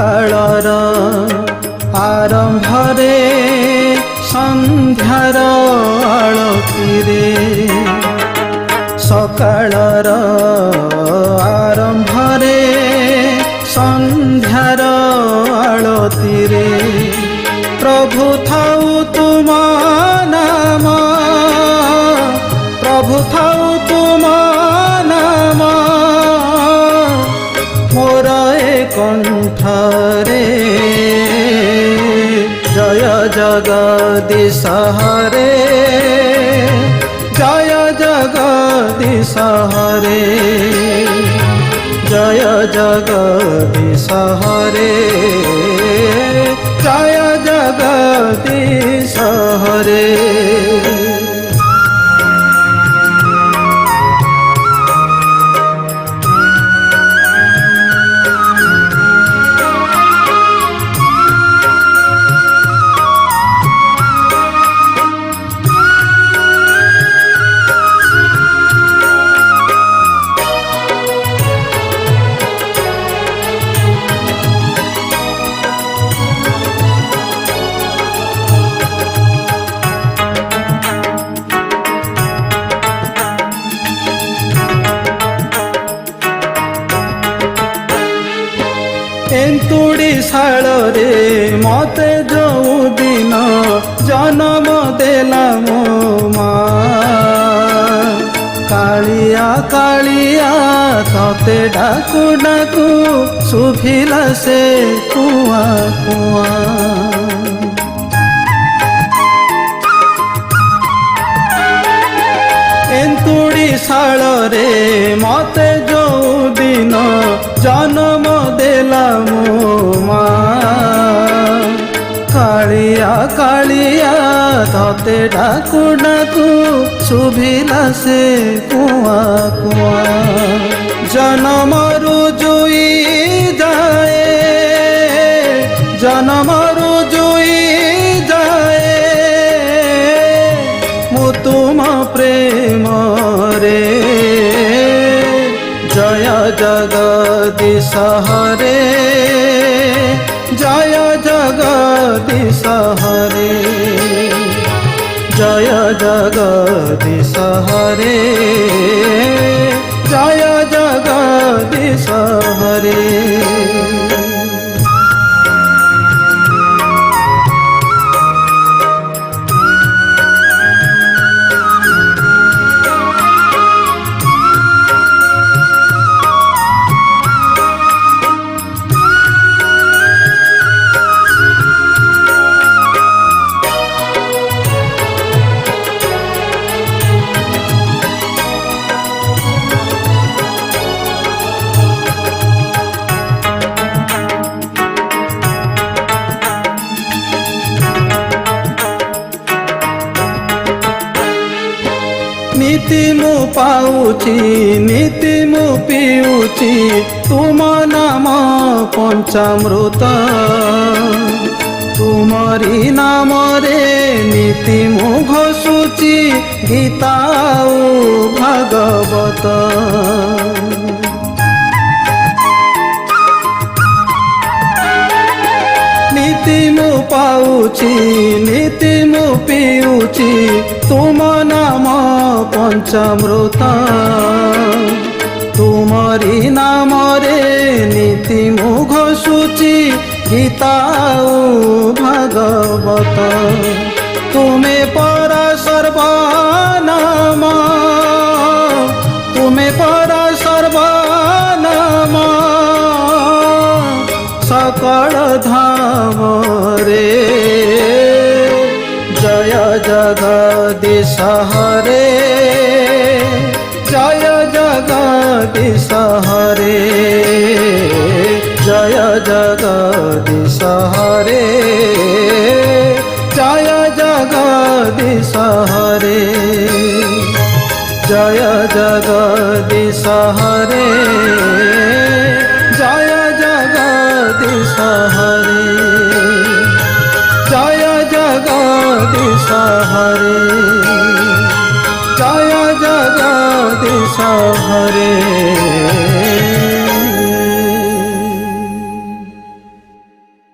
सकाळर आरंभरे संध्यार आळतीरे सकाळर आरंभरे संध्यार आळतीरे प्रभु थाउ तुम नाम प्रभु थाउ तुम नाम मोर ए कंठरे जय जगदीश हरे जय जगदीश हरे जय जगदीश हरे जय जगदीश हरे। एंतुड़ी शाल रे मते जो दिन जन्म देला मो माँ कालिया कालिया तते डाकू डाकू सुभिला से कुआ कुआ एंतुड़ी शाल रे मते जो दिन जन्म देला मो माँ कालिया कालिया तते डाकू डाकू सुभिला से कुआ कुआ जन्म रुजुई जाए जन्म रुजुई जाए मु तुम प्रेम रे जय जगदीश हरे जय जगदीश हरे जय जगदीश हरे जय जगदीश हरे। नीति मु पाउची नीति मु पीउची तुम नाम पंचामृत तुमरी नाम रे नीति मु घोषुची गीता भागवत नीति मु पाउची नीति मु पीउची तुम नाम पंचामृत तुमरी नाम रे नीति मु घोषुची गीता भागवत तुमे परा सर्वनाम तुमे परा सर्वनाम सकल धाम रे जय जगदीश हरे जय जगदीश हरे जय जगदीश हरे जय जगदीश हरे जय जगदीश हरे जय जगदीश हरे जय जगदीश हरे जय जगदीश हरे।